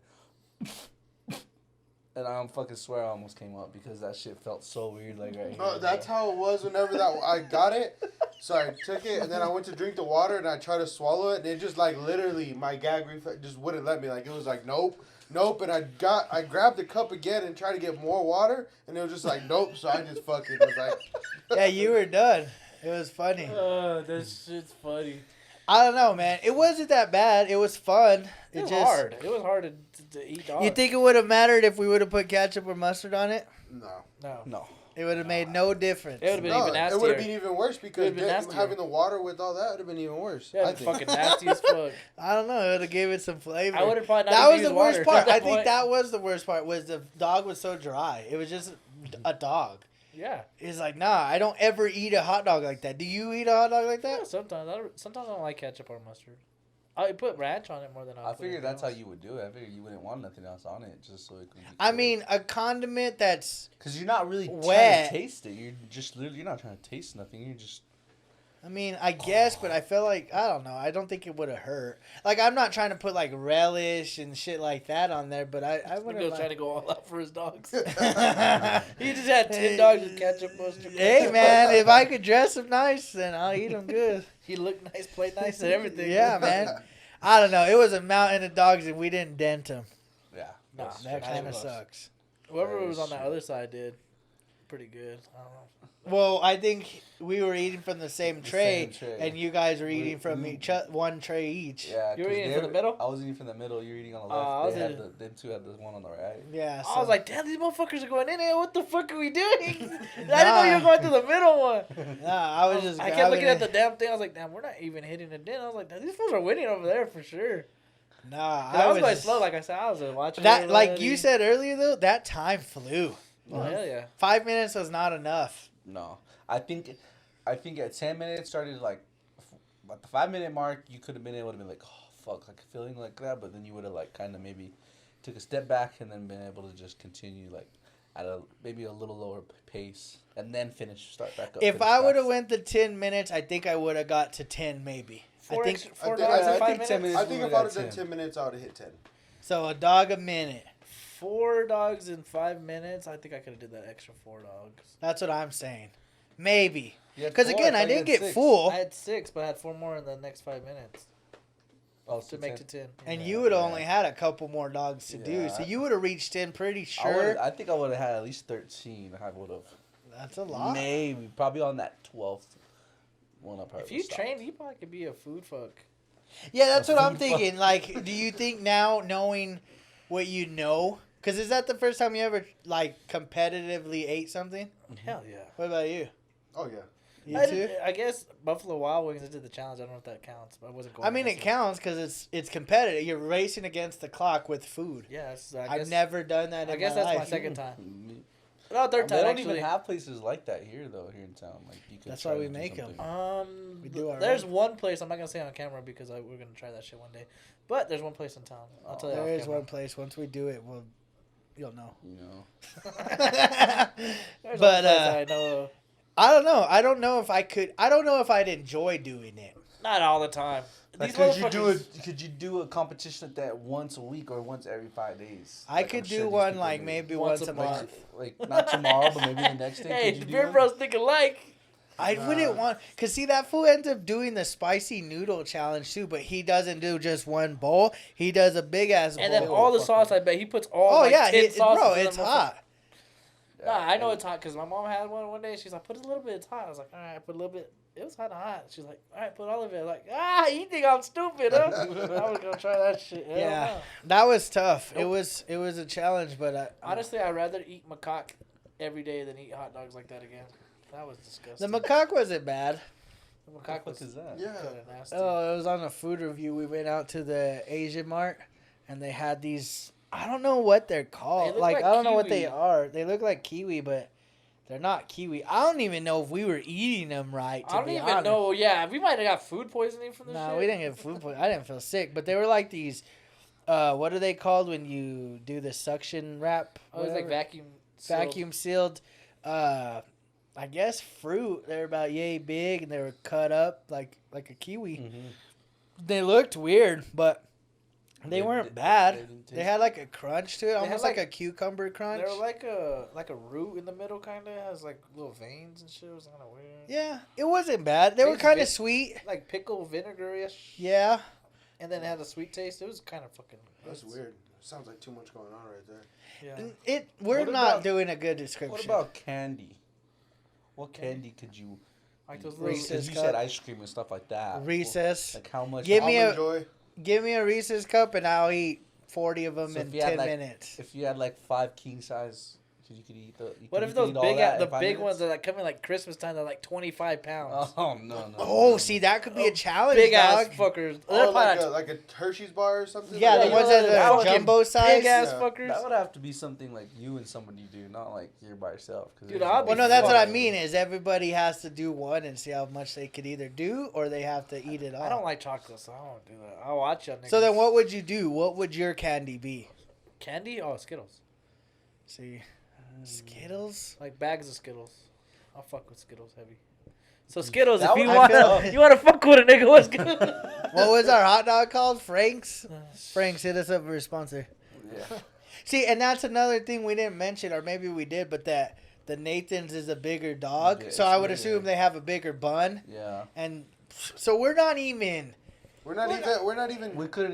and I fucking swear I almost came up because that shit felt so weird, like right here.
Oh, that's how it was whenever I got it. So I took it and then I went to drink the water and I tried to swallow it and it just like literally my gag reflex just wouldn't let me. Like it was like nope, and I grabbed the cup again and tried to get more water and it was just like nope. So I just fucking was like,
Yeah, you were done. It was funny.
That shit's funny.
I don't know, man. It wasn't that bad. It was fun.
It was hard. It was hard to eat dogs.
You think it would have mattered if we would have put ketchup or mustard on it?
no.
No.
It would have made no difference.
It would have been
No,
even nastier.
it would have been even worse because
It would've been nastier.
having the water with all that would have been even worse.
Yeah,
I
it's
think.
fucking nasty as fuck.
I don't know. It would have gave it some flavor.
I would have probably not
That
even
was the
used
worst
water
part.
at that
I think
point.
that was the worst part. Was the dog was so dry. It was just a dog.
Yeah.
It's like, nah, I don't ever eat a hot dog like that. Do you eat a hot dog like
Yeah,
that?
sometimes. Sometimes I don't like ketchup or mustard. I put ranch on it more than
I
put
figured
anything
that's how
else.
you would do it. I figured you wouldn't want nothing else on it, just so it could be
I
quick.
mean, a condiment that's,
Because you're not really
wet.
trying to taste it. You're just literally, you're not trying to taste nothing. You're just.
I mean, I guess, but I feel like, I don't know. I don't think it would have hurt. Like, I'm not trying to put, like, relish and shit like that on there, but I would
Miguel's
have.
trying to go all out for his dogs.
Like...
He just had 10 dogs with ketchup, mustard.
Hey, man, if I could dress them nice, then I'll eat them good.
He looked nice, played nice, and everything.
Yeah, man. I don't know. It was a mountain of dogs, and we didn't dent them.
Yeah.
Nah,
That
That
kind of
was-
sucks.
Whoever
That
was
is
on that
true.
other side did pretty good. I don't know.
Well, I think we were eating from the same
The
tray,
same tray.
and you guys were eating from one tray each.
Yeah.
You were
'cause
eating
they
from the middle?
I was eating from the middle. You were eating on the
I
left.
was
They had
eating-
them two had the one on the right.
Yeah.
I was like, damn, these motherfuckers are going in here. What the fuck are we doing? I didn't know
Nah.
you were going to the middle one.
nah, I was just.
I kept looking
grabbing
at the
it.
damn thing. I was like, damn, we're not even hitting the den. I was like, damn, these fools are winning over there for sure.
Nah,
I was going
just-
slow, like I said. I was watching
That, like
everybody.
you said earlier, though, that time flew.
Oh, hell yeah.
5 minutes was not enough.
No, I think at 10 minutes started like, at the 5 minute mark, you could have been able to be like, oh fuck, like feeling like that, but then you would have like kind of maybe took a step back and then been able to just continue like at maybe a little lower pace and then start back up.
If
finish
I would have
fast.
went the 10 minutes, I think I would have got to 10 maybe. I think
Four
I think-
dogs
I
in 5
think 10
minutes?
minutes.
I think if
we
I'd
got
have done
10.
10 minutes, I would have hit 10.
so. A dog a minute.
4 dogs in 5 minutes. I think I could have did that extra 4 dogs.
That's what I'm saying. Maybe.
You had
Because
four,
again, I
thought you
didn't
had
get
6.
full,
I had 6, but I had 4 more in the next 5 minutes
Oh,
to make to 10.
and
Yeah,
you would have
yeah.
only had a couple more dogs to do.
Yeah.
So you would have reached 10 pretty sure.
I think I would have had at least 13. I would have.
That's a lot.
Maybe probably on that 12th one. I probably
If you
stopped.
trained, you probably could be a food fuck.
Yeah, that's
A
what I'm
food
thinking. Like, do you think now, knowing what you know, because is that the first time you ever like competitively ate something?
Hell yeah.
What about you?
Oh, yeah.
You
I,
too?
I guess Buffalo Wild Wings, I did the challenge. I don't know if that counts, but I wasn't going.
I mean, it
against
counts because it's competitive. You're racing against the clock with food.
Yeah, I
I've
guess,
never done that.
I
in
guess
my
that's my
life.
second time. No, third
They
time
don't
actually.
even have places like that here though. Here in town, like you could.
That's
try
why we
to do
make 'em.
something.
We do our
There's
own.
one place I'm not gonna say on camera because we're gonna try that shit one day. But there's one place in town. I'll tell you.
There
off
is
camera.
one place. Once we do it, you'll know.
You know.
There's
But,
one place I know of.
I don't know. I don't know if I could. I don't know if I'd enjoy doing it.
Not all the time.
Like,
These
could you do
motherfuckers-
it? Could you do a competition like that once a week or once every 5 days?
I
Like,
could
I'm
do
sure these
one
people
like
do.
maybe
Once
once
a
a
month.
month.
Like not tomorrow, but maybe the next day.
Hey,
could you do
Beer
one?
Bros think alike.
I wouldn't want, cause see that fool ends up doing the spicy noodle challenge too, but he doesn't do just one bowl. He does a big ass bowl.
And then all the sauce, I bet he puts all.
Oh
like,
yeah,
10 sauces
bro,
in
it's
the motherfucker.
hot.
Yeah,
Nah, I know
and-
it's hot because my mom had one day. She's like, put a little bit. It's hot. I was like, all right, put a little bit. It was kind of hot. She's like, all right, put all of it. Like, you think I'm stupid, huh? I was gonna try that shit. Hell
Yeah,
no.
that was tough.
Nope.
It was a challenge, but
Honestly, I'd rather eat macaque every day than eat hot dogs like that again. That was
the
disgusting.
macaque wasn't bad.
The
What
macaque
the fuck
was
is that?
Yeah.
kind of nasty.
Oh, it was on a food review. We went out to the Asian Mart, and they had these. I don't know what they're called.
look
Like
like
I don't know what they
kiwi.
are. They look like kiwi, but they're not kiwi. I don't even know if we were eating them right. To
I don't
be
even
honest.
know. Yeah, we might have got food poisoning from this
No,
shit.
we didn't get food poisoning. I didn't feel sick, but they were like these. What are they called when you do the suction wrap?
Oh, it was like
whatever?
vacuum
Sealed. I guess fruit. They're about yay big, and they were cut up like a kiwi.
Mhm.
They looked weird, but they
They-
weren't
they-
bad.
they didn't
They
taste-
had like a crunch to it,
had,
almost like,
like-
a cucumber crunch.
They were like a root in the middle, kind of has like little veins and shit. It was kind of weird.
Yeah, it wasn't bad. They were
Tastes
kind of
bit-
sweet.
Like pickle vinegar-ish.
Yeah.
And then it had a sweet taste. It was kind of fucking.
That's weird. Sounds like too much going on right there.
Yeah.
We're
What
not
about-
doing a good description.
What about candy? What candy could you?
Like those
eat?
little.
Reese's
'Cause you
cup?
said ice cream and stuff like that.
Reese's?
Like how much?
Give me a-
Almond Joy.
Give me a Reese's cup and I'll eat 40 of them
So
in
if you had,
10
like-
minutes.
If you had like 5 king size, you could eat the.
What
you
if
could
those
eat all
big,
that
the
in 5
big
minutes?
ones that like come in like Christmas time? They're like 25 pounds.
Oh no no.
Oh,
no.
see, that could be a challenge,
Big
dog.
ass fuckers.
Oh,
They're
like
probably
like a Hershey's bar or something?
Yeah, the
you
ones
know,
that
that
are
fucking
jumbo size.
big ass
Yeah.
fuckers.
That would have to be something like you and somebody do, not like you're by yourself. 'Cause
Dude,
there's
I'll
no-
be
Well, no, that's what I
fucked.
mean is everybody has to do one and see how much they could either do or they have to eat it all.
I don't like chocolate, so I don't do that. I'll watch y'all niggas.
So then what would you do? What would your candy be?
Candy? Oh, Skittles.
See, Skittles?
Like bags of Skittles. I'll fuck with Skittles heavy. So Skittles,
That
if you
would-
I
wanna,
feel-
you wanna fuck with a nigga, what's good?
What was our hot dog called? Frank's? Frank's, hit us up for a sponsor.
Yeah.
See, and that's another thing we didn't mention, or maybe we did, but that the Nathan's is a bigger dog.
Yeah,
so
it's
I would
bigger.
assume they have a bigger bun.
Yeah.
And so we're not even.
We're not even.
We couldn't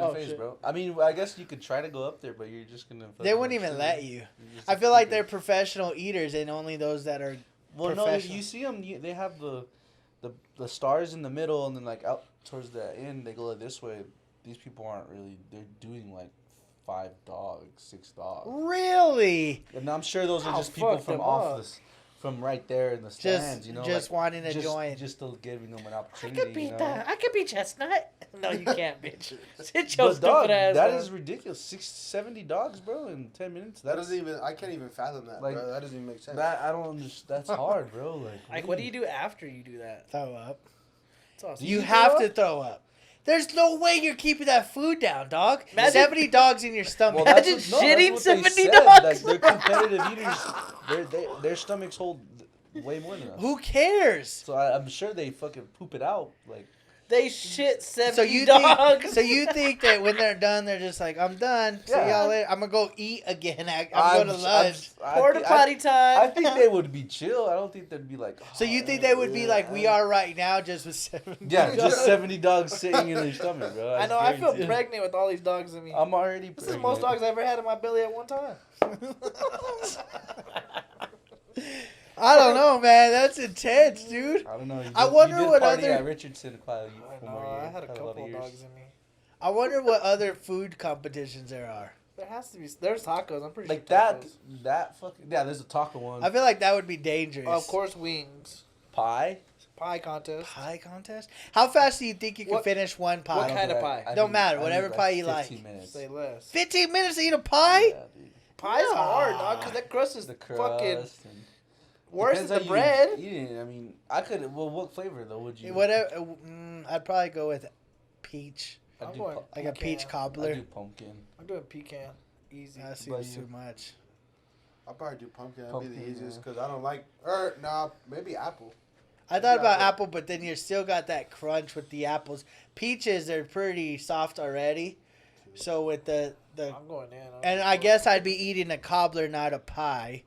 Oh,
face,
shit.
bro. I mean, I guess you could try to go up there, but you're just gonna.
They wouldn't even let you. I feel like they're professional eaters and only those that are.
Well, no,
professional.
you see them. They have the stars in the middle, and then like out towards the end, they go this way. These people aren't really. They're doing like 5 dogs, 6 dogs,
Really?
and I'm sure those are
Oh,
just people
fuck
from
them
off
up.
this, from right there in the stands. You know,
just
like,
wanting to
just,
join.
just still giving them an
I
opportunity.
could beat
you know?
that. I could beat Chestnut. No, you can't, bitch. Sit your
But
stupid
dog,
ass
that
down.
is ridiculous. 70 dogs, bro, in 10 minutes.
That
That's
doesn't even. I can't even fathom that,
Like,
bro. That doesn't even make sense.
that I don't understand. That's hard, bro.
Like, what do you do after you do that?
Throw up.
It's awesome.
You
you
have
throw
to
up?
throw up. There's no way you're keeping that food down, dog.
Imagine-
70 dogs in your stomach.
Well,
Imagine
that's what, no,
shitting
that's what they
70
said.
dogs.
Like, they're competitive eaters. Their stomachs hold way more than us.
Who cares?
So I'm sure they fucking poop it out. Like,
They shit 70
So you
dogs.
think? So you think that when they're done, they're just like, I'm done. See
Yeah.
y'all later. I'm gonna go eat again. I'm going to lunch.
Porta potty time.
I think they would be chill. I don't think they'd be like.
So you think they would be like we are right now, just with 70?
Yeah, just 70 dogs sitting in their stomach, bro.
I know. I feel
guarantee it.
pregnant with all these dogs in me.
I'm already.
This is the most dogs I ever had in my belly at one time.
I don't know, man. That's intense, dude.
I don't know. You
I
did-
wonder
you did
what
party
other-
at Richardson quite a
I
for
know.
more
I
years,
had a
quite lot
couple
of years.
dogs in me.
I wonder what other food competitions there are.
There has to be. There's tacos. I'm pretty
Like
sure.
that.
tacos.
That fucking yeah. There's a taco one.
I feel like that would be dangerous.
Of course, wings.
Pie.
Pie contest.
Pie contest? How fast do you think you can
What-
finish one pie?
what kind of pie?
Don't matter, whatever pie you like.
15 minutes.
Say less.
15 minutes to eat a pie?
Yeah, dude.
Pie's
Nah.
hard, dog, because that crust is
The crust
fucking
and
worse
depends
than the
how
bread.
you eat it. I mean, I could. Well, what flavor though would you?
Whatever. I'd probably go with peach,
I
I'm
do.
going
like a peach
pecan.
I
cobbler.
do pumpkin.
I'm doing pecan. Easy.
That
But
seems
you-
too much.
I'll probably do pumpkin. That'd be
Pumpkin,
the easiest
yeah.
because I don't like. Maybe apple.
I thought about
Yeah,
apple, but then you still got that crunch with the apples. Peaches are pretty soft already, so with the
I'm going in.
and I guess I'd be eating a cobbler, not a pie,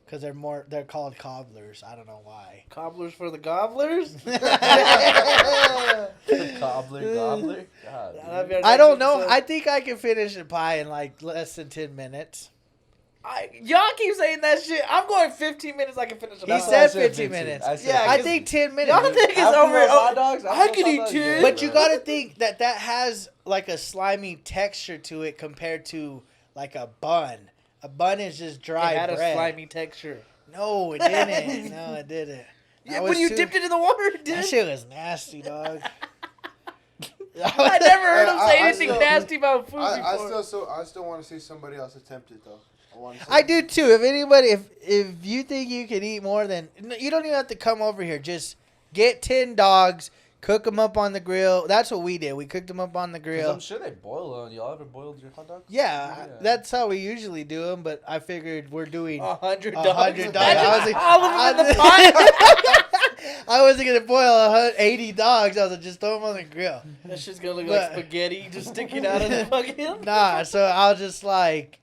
because they're called cobblers. I don't know why.
Cobblers for the gobblers?
Gobbler. God.
I don't know. I think I can finish a pie in like less than 10 minutes.
Y'all keep saying that shit. I'm going 15 minutes. I can finish a
He
pie.
said 15 minutes.
Yeah,
I
'cause
think 10 minutes.
Y'all think it's
After
over.
those hot
Oh,
dogs,
I
after
could
those
eat
hot dogs,
10.
yeah,
But you
bro.
gotta think that has like a slimy texture to it compared to like a bun. A bun is just dry
It had
bread.
a slimy texture.
No, it didn't. No, it didn't.
Yeah,
That
when
was
you
too-
dipped it in the water, it
That
did.
shit was nasty, dog.
I never heard him say
I
anything
still-
nasty about food
I
before.
still want to see somebody else attempt it though.
I do too. If anybody, if you think you can eat more than, you don't even have to come over here. Just get 10 dogs, cook them up on the grill. That's what we did. We cooked them up on the
'Cause
grill.
I'm sure they boil on. Y'all ever boiled your hot dogs?
Yeah, that's how we usually do them. But I figured we're doing.
100 dogs.
100 dogs. I was like,
all of them in the pot.
I wasn't gonna boil 80 dogs. I was like, just throw them on the grill.
That shit's gonna look
But-
like spaghetti just sticking out of the fucking.
Nah, so I'll just like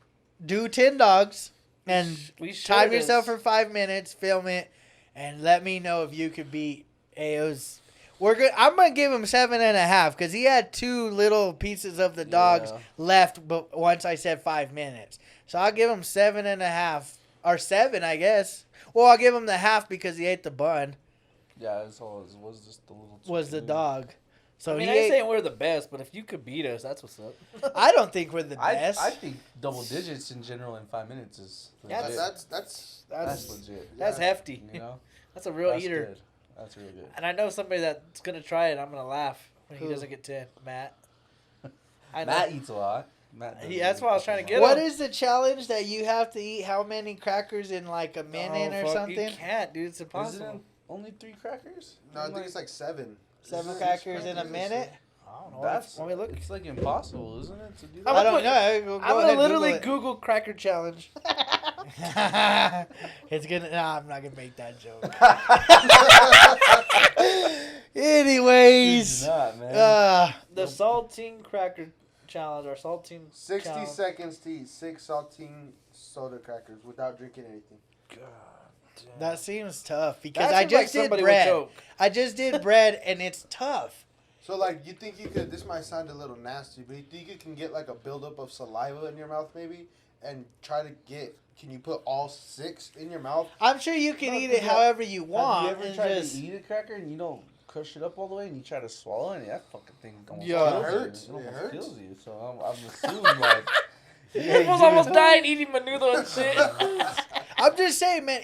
do 10 dogs and
We should
time yourself for 5 minutes, film it, and let me know if you could beat Ayo's. We're good. I'm gonna give him 7.5 because he had 2 little pieces of the dogs
Yeah.
left. But once I said 5 minutes, so I'll give him 7.5 or 7, I guess. Well, I'll give him the half because he ate the bun.
Yeah, it's all. It was just the little.
Was the
chicken.
dog? So
I mean,
he
I ain't
ate.
saying we're the best, but if you could beat us, that's what's up.
I don't think we're the best.
I think double digits in general in 5 minutes is.
Yeah,
legit. That's legit.
That's hefty.
You know,
That's a real
that's
eater.
Good. That's really good.
And I know somebody that's gonna try it. I'm gonna laugh when he
Who?
doesn't get 10. Matt. I know.
Matt eats a lot. Matt does
That's
eat
why I was
fucking
trying to get
lot.
What is the challenge that you have to eat? How many crackers in like a minute or
fuck,
something?
You can't, dude. It's
Isn't
impossible.
it only 3 crackers?
No, I think it's like 7.
7
Six
crackers in a
crackers.
minute?
I don't know.
That's
Let me look.
It's like impossible, isn't it? To do
I'm
I
that?
don't
put-
know. Go
I'm
ahead,
gonna literally
Google
Google cracker challenge.
it. It's gonna. Nah, I'm not gonna make that joke. Anyways,
It's not, man.
The saltine cracker challenge or saltine
60
challenge.
seconds to eat 6 saltine soda crackers without drinking anything.
that seems tough because
That
I
seems like
just did
somebody would
bread.
choke.
I just did bread and it's tough.
So, like, you think you could, this might sound a little nasty, but you think you can get, like, a buildup of saliva in your mouth, maybe, and try to get, can you put all 6 in your mouth?
I'm sure you can
No,
eat it
yeah.
however you want.
Have you ever
and
tried
just-
to eat a cracker and you don't crush it up all the way and you try to swallow it and that fucking thing almost
Yeah, it
kills
hurts.
you.
It
almost
hurts.
kills you. So I'm assuming like.
He was almost dying eating menudo and shit.
I'm just saying, man.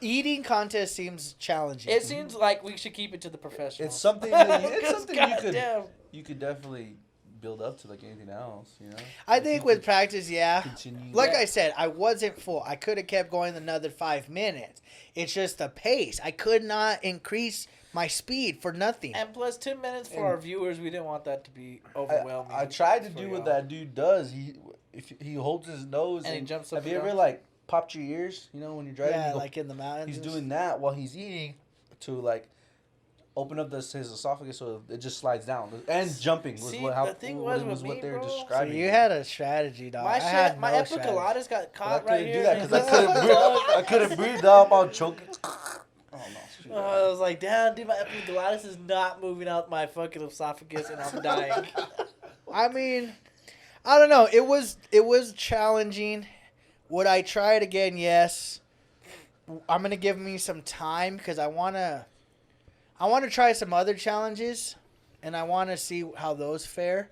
Eating contest seems challenging.
It seems like we should keep it to the professionals.
It's something. That it's
'Cause
something
goddamn.
you could definitely build up to like anything else. You know.
I
If
think
you
with
could
practice, yeah.
continue.
Like
that.
I said, I wasn't full. I could have kept going another 5 minutes. It's just the pace. I could not increase my speed for nothing.
And plus 10 minutes for
And-
our viewers. We didn't want that to be overwhelming.
I tried to
for
do what
y'all.
that dude does. He holds his nose
And he jumps up
Have you
and
ever
down.
like popped your ears? You know when you're driving.
Yeah,
you go,
like in the mountains.
he's
and
doing that while he's eating to like open up his esophagus so it just slides down and jumping was
See,
what how
the thing
what
was
it
with
what
me,
they were
bro.
So
describing.
you had a strategy, dog.
My
I had
my
no strategy.
epiculotus got
But I
caught right
couldn't
here.
do that because I couldn't breathe up. I'm choking. Oh no!
I was like, damn, dude, my epiglottis is not moving out my fucking esophagus, and I'm dying.
I mean, I don't know. It was challenging. Would I try it again? Yes. I'm gonna give me some time because I wanna try some other challenges, and I wanna see how those fare.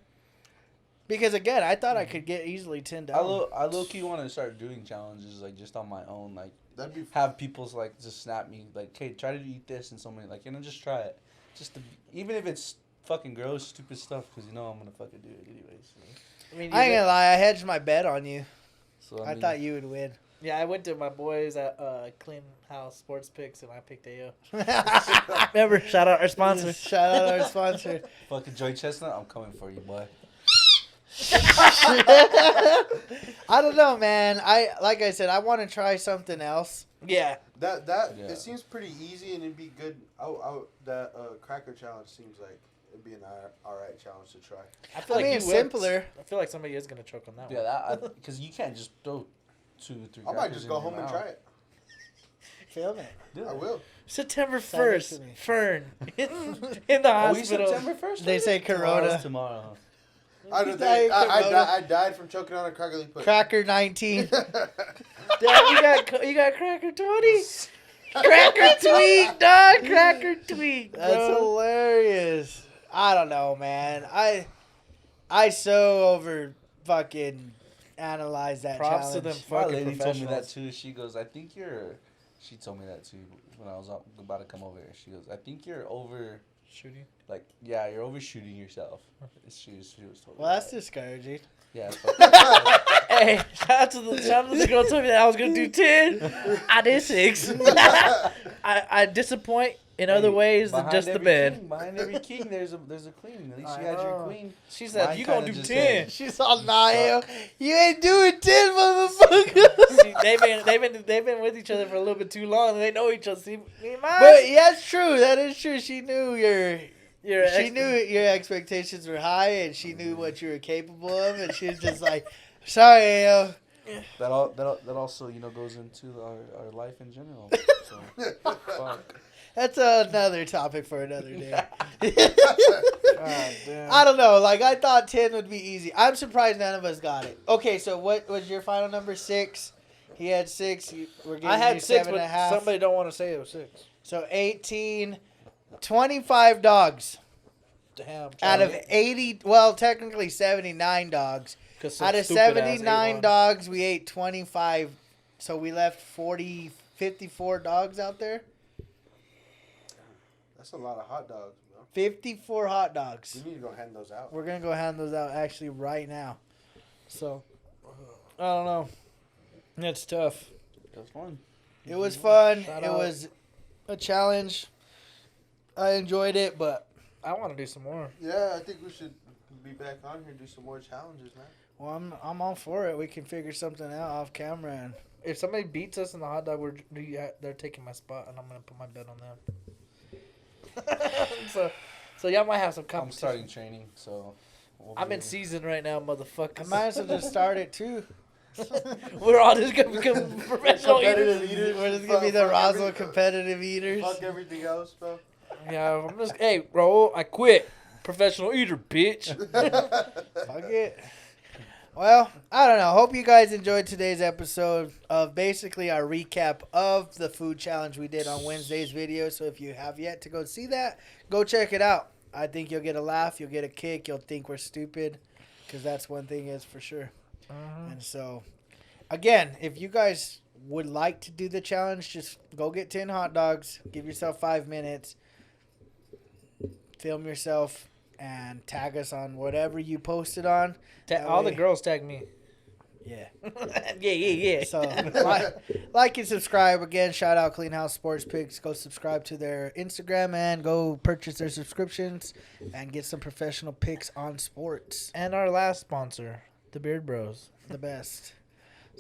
Because again, I thought I could get easily 10 down.
I low key want to start doing challenges like just on my own, like
That'd be
have people's like just snap me like, hey, try to eat this and so many like just try it, just to, even if it's fucking gross, stupid stuff, because I'm gonna fucking do it anyways. So.
I mean,
I ain't gonna lie. I hedged my bet on you.
So
I thought you would win.
Yeah, I went to my boys at Clean House Sports Picks, and I picked AO. Remember, shout out our sponsor.
Shout out our sponsor.
fucking Joy Chestnut. I'm coming for you, boy.
I don't know, man. Like I said, I want to try something else.
Yeah.
That
Yeah.
it seems pretty easy and it'd be good. That cracker challenge seems like it'd be an alright challenge to try.
I feel
I mean,
you
it's
would.
simpler.
I feel like somebody is going to choke on that
Yeah,
one.
because you can't just throw 2 or 3.
I might just go home and try it.
Film it.
I will.
September
Send it
1st,
to me.
Fern, in the
Are we
hospital.
September 1st?
They say Corona.
Tomorrow.
I don't
died
think
of Corona.
I died from choking on a cracker leaf pudding.
Cracker 19.
Dad, you got Cracker 20? Cracker tweet, dog. Cracker tweet, bro.
That's hilarious. I don't know, man. I so over fucking analyze that
Props to
challenge.
them
My
fucking
lady told me that
professionals.
too. She goes, I think you're. She told me that too when I was about to come over here. She goes, I think you're over.
Shooting.
Like, yeah, you're overshooting yourself. She was totally
Well, that's
right.
discouraging.
Yeah.
Hey, shout out to the girl told me that I was gonna do 10. I did 6. I disappoint in other ways than just the bed.
Behind every king, there's a queen. At least
I
you had your
know.
queen.
She said,
Mine
"You gonna
kinda
do
just
10."
said-
She's all Niall. You ain't doing 10, motherfucker.
See, they've been with each other for a little bit too long, and they know each other. See, me and mine.
But yeah, it's true. That is true. She knew
You're
knew your expectations were high, and she knew what you were capable of, and she was just like, "Sorry, yo."
That also goes into our life in general. So, fuck.
That's another topic for another day.
God damn.
I don't know. Like, I thought 10 would be easy. I'm surprised none of us got it. Okay, so what was your final number? 6. He had 6. We're giving
I
you
had 6,
7.5.
but somebody don't want to say it was 6.
So 18, 25 dogs
Damn.
out of 80. Well, technically 79 dogs. Out of 79 dogs, we ate 25. So we left 54 dogs out there.
That's a lot of hot dogs, bro.
54 hot dogs.
We need to go hand those out.
We're going to go hand those out actually right now. So,
I don't know. That's tough.
It was fun.
it was fun.
Shout
It
out.
was a challenge. I enjoyed it, but
I want to do some more.
Yeah, I think we should be back on here and do some more challenges, man.
well, I'm all for it. We can figure something out off camera. And
If somebody beats us in the hot dog, they're taking my spot, and I'm gonna put my bet on them. so y'all might have some
I'm
competition.
starting training, so.
I'm in season right now, motherfuckers.
I might as well just start it too.
We're all just gonna become professional
Competitive
eaters.
eaters.
We're just going to be the
Fuck
Roswell
everything.
competitive eaters.
Fuck everything else, bro.
Yeah, I'm just. Hey, bro, I quit. Professional eater, bitch.
Fuck it. Well, I don't know. Hope you guys enjoyed today's episode of basically our recap of the food challenge we did on Wednesday's video. So if you have yet to go see that, go check it out. I think you'll get a laugh. You'll get a kick. You'll think we're stupid, because that's one thing is for sure. And so, again, if you guys would like to do the challenge, just go get 10 hot dogs. Give yourself 5 minutes. Film yourself and tag us on whatever you posted on. That
All the
way-
girls tag me.
Yeah.
yeah.
So like and subscribe. Again, shout out Clean House Sports Picks. Go subscribe to their Instagram and go purchase their subscriptions and get some professional picks on sports.
And our last sponsor, the Beard Bros.
The best.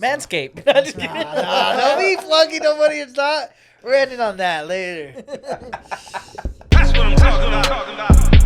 Manscaped. No, just kidding.
Nah, don't be plugging nobody. It's not. We're ending on that later.
That's what I'm talking about.